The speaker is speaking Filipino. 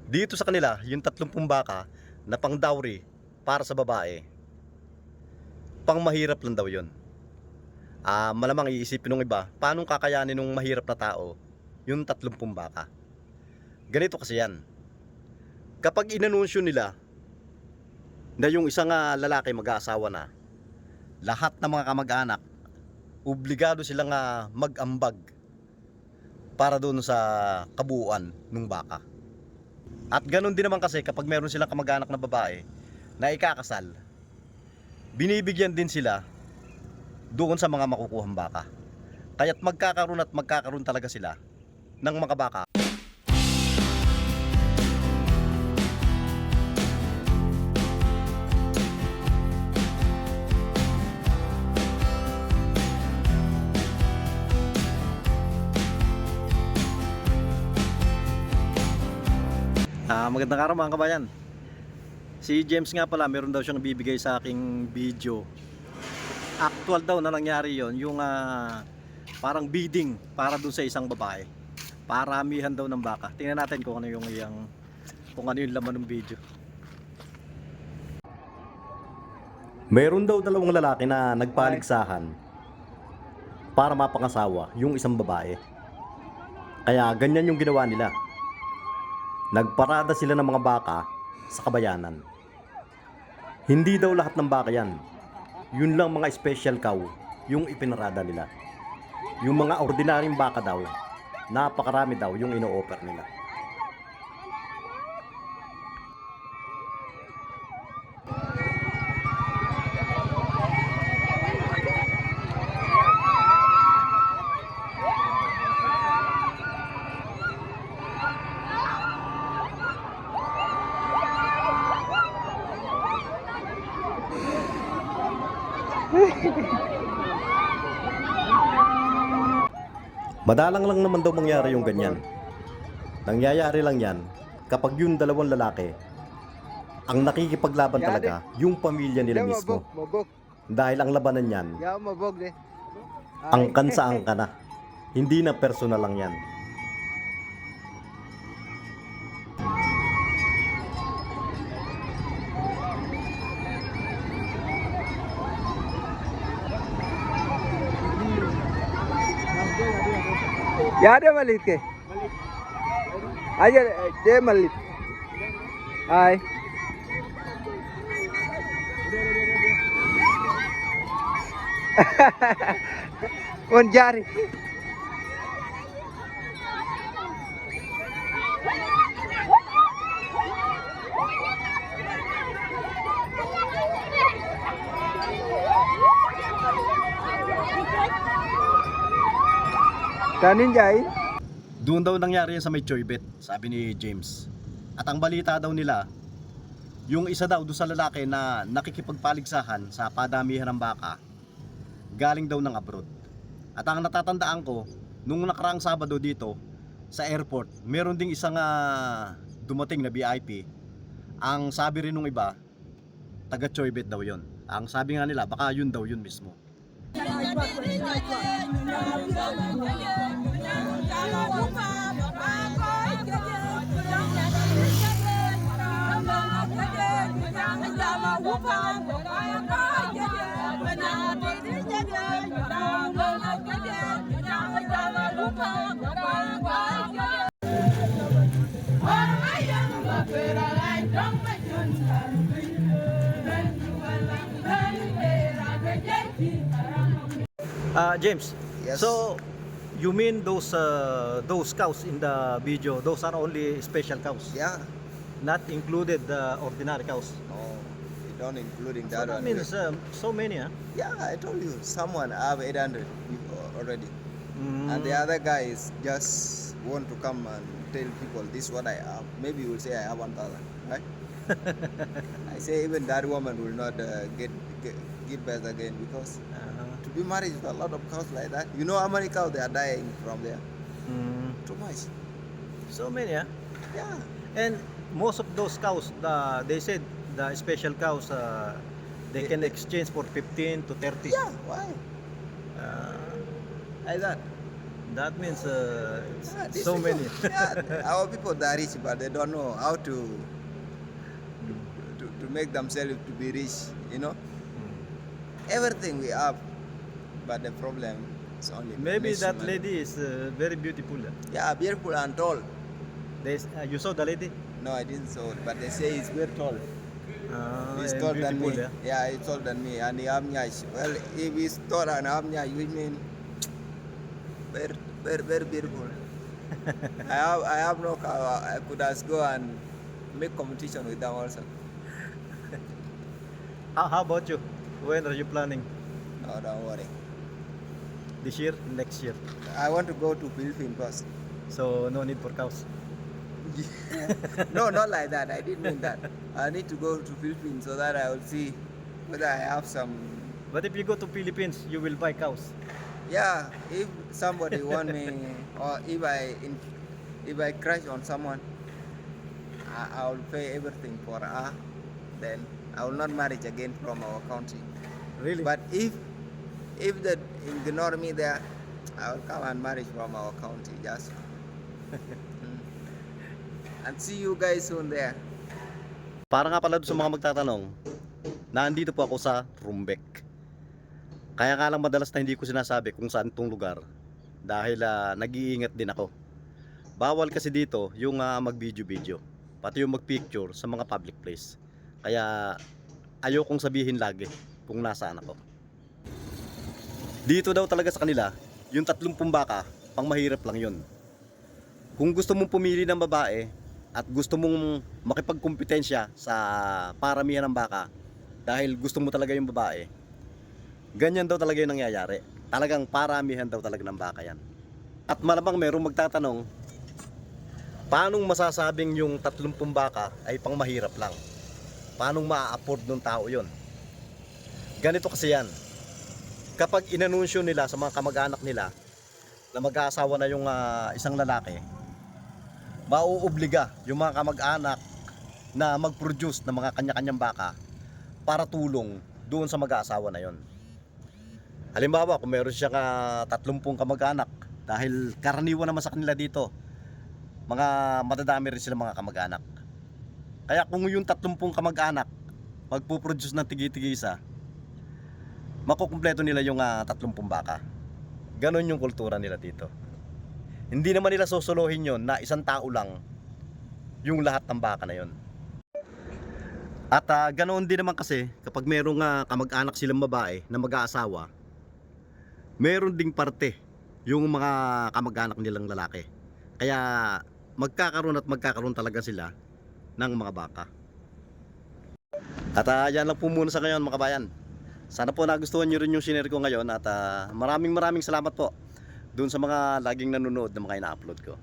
Dito sa kanila, yung 30 baka na pang dowry para sa babae, pang mahirap lang daw yun. Malamang iisipin ng iba, paano kakayanin ng mahirap na tao yung 30 baka? Ganito kasi yan. Kapag inanunsyo nila na yung isang lalaki mag-aasawa na, lahat ng mga kamag-anak, obligado silang mag-ambag para doon sa kabuuan ng baka. At ganun din naman kasi kapag meron silang kamag-anak na babae na ikakasal, binibigyan din sila doon sa mga makukuhang baka. Kaya't magkakaroon talaga sila ng mga baka. Magandang araw mga kabayan. Si James nga pala, meron daw siyang bibigay sa aking video. Actual daw na nangyari yon, yung parang bidding para dun sa isang babae. Paramihan daw ng baka. Tingnan natin kung ano yung laman ng video. Meron daw dalawang lalaki na nagpaligsahan para mapangasawa yung isang babae. Kaya ganyan yung ginawa nila. Nagparada sila ng mga baka sa kabayanan. Hindi daw lahat ng baka yan. Yun lang mga special cow yung ipinarada nila. Yung mga ordinaryong baka daw, napakarami daw yung ino-offer nila. Madalang lang naman daw mangyari yung ganyan. Nangyayari lang yan kapag yung dalawang lalaki ang nakikipaglaban talaga yung pamilya nila mismo. Dahil ang labanan yan, angkan sa angka na. Hindi na personal lang yan. ಯಾರೇ ಮಲ್ಲಿಕ್ಕೆ ಅಯ್ಯ ಜೇ ಮಲ್ಲಿ ಹಾಯ್ ಒಂದು ಜಾರಿ kanin jay. Doon daw nangyari yan sa may Choybet, sabi ni James. At ang balita daw nila, yung isa daw doon sa lalaki na nakikipagpaligsahan sa padamihan ng baka, galing daw ng abroad. At ang natatandaan ko, nung nakaraang Sabado dito sa airport, meron ding isang dumating na VIP. Ang sabi rin nung iba, taga Choybet daw yon. Ang sabi nga nila, baka yun daw yun mismo. James, Yes. so you mean those cows in the video, those are only special cows, Yeah. not included the ordinary cows? Oh, you don't including So that that one. means so many, huh? Yeah, I told you, someone have 800 already, Mm. and the other guy is just want to come and tell people this is what I have. Maybe you will say I have 1,000, right? I say even that woman will not get birth again because to be married with a lot of cows like that. You know how many cows they are dying from there? Too much. So many, huh? Yeah. And most of those cows, they said the special cows, they can exchange for 15 to 30. Yeah. Why? Uh, Like that. That means it's These so people, many. yeah, our people they are rich, but they don't know how to make themselves to be rich. You know, everything we have, but the problem is only Maybe less that money. lady is very beautiful. Yeah, beautiful and tall. You saw the lady? No, I didn't saw, it, but they say he's very tall. He's And taller than me. beautiful, Yeah, he's taller than me, and he have nyash. Well, if he's taller and have nyash, which mean very beautiful. I have no car. I could just go and make competition with them also. How about you? When are you planning? No, don't worry. This year? Next year? I want to go to Philippines first. So no need for cows. No, not like that. I didn't mean that. I need to go to Philippines so that I will see whether I have some. But if you go to Philippines, you will buy cows. Yeah, if somebody want me, or if I crash on someone, I will pay everything for her. Then I will not marry again from our country. Really? But if they ignore me there, I will come and marry from our country. Just and see you guys soon there. Para nga pala doon sa mga magtatanong, nandito po ako sa Rumbek. Kaya nga lang madalas na hindi ko sinasabi kung saan itong lugar dahil nag-iingat din ako. Bawal kasi dito yung mag-video-video, pati yung mag-picture sa mga public place. Kaya ayokong sabihin lagi kung nasaan ako. Dito daw talaga sa kanila, yung 30 baka, pang mahirap lang yun. Kung gusto mong pumili ng babae at gusto mong makipagkompetensya sa paramihan ng baka dahil gusto mo talaga yung babae, ganyan daw talaga yung nangyayari. Talagang paramihan daw talaga ng baka yan. At malamang merong magtatanong, paanong masasabing yung 30 baka ay pang mahirap lang? Paanong maa-afford ng tao yon? Ganito kasi yan. Kapag inanunsyo nila sa mga kamag-anak nila na mag-aasawa na yung isang lalaki, mauobliga yung mga kamag-anak na mag-produce ng mga kanya-kanyang baka para tulong doon sa mag-aasawa na yon. Halimbawa, kung meron siyang 30 kamag-anak, dahil karaniwan naman sa kanila dito, mga madadami rin sila mga kamag-anak. Kaya kung yung 30 kamag-anak magpuproduce ng tigi-tigisa, makukumpleto nila yung 30 baka. Ganon yung kultura nila dito. Hindi naman nila susuluhin yon na isang tao lang yung lahat ng baka na yon. At ganoon din naman kasi kapag merong kamag-anak silang babae na mag-aasawa, meron ding parte yung mga kamag-anak nilang lalaki. Kaya magkakaroon talaga sila ng mga baka. At yan lang po muna sa ngayon mga kabayan. Sana po nagustuhan nyo rin yung sinare ko ngayon at maraming salamat po doon sa mga laging nanonood na mga ina-upload ko.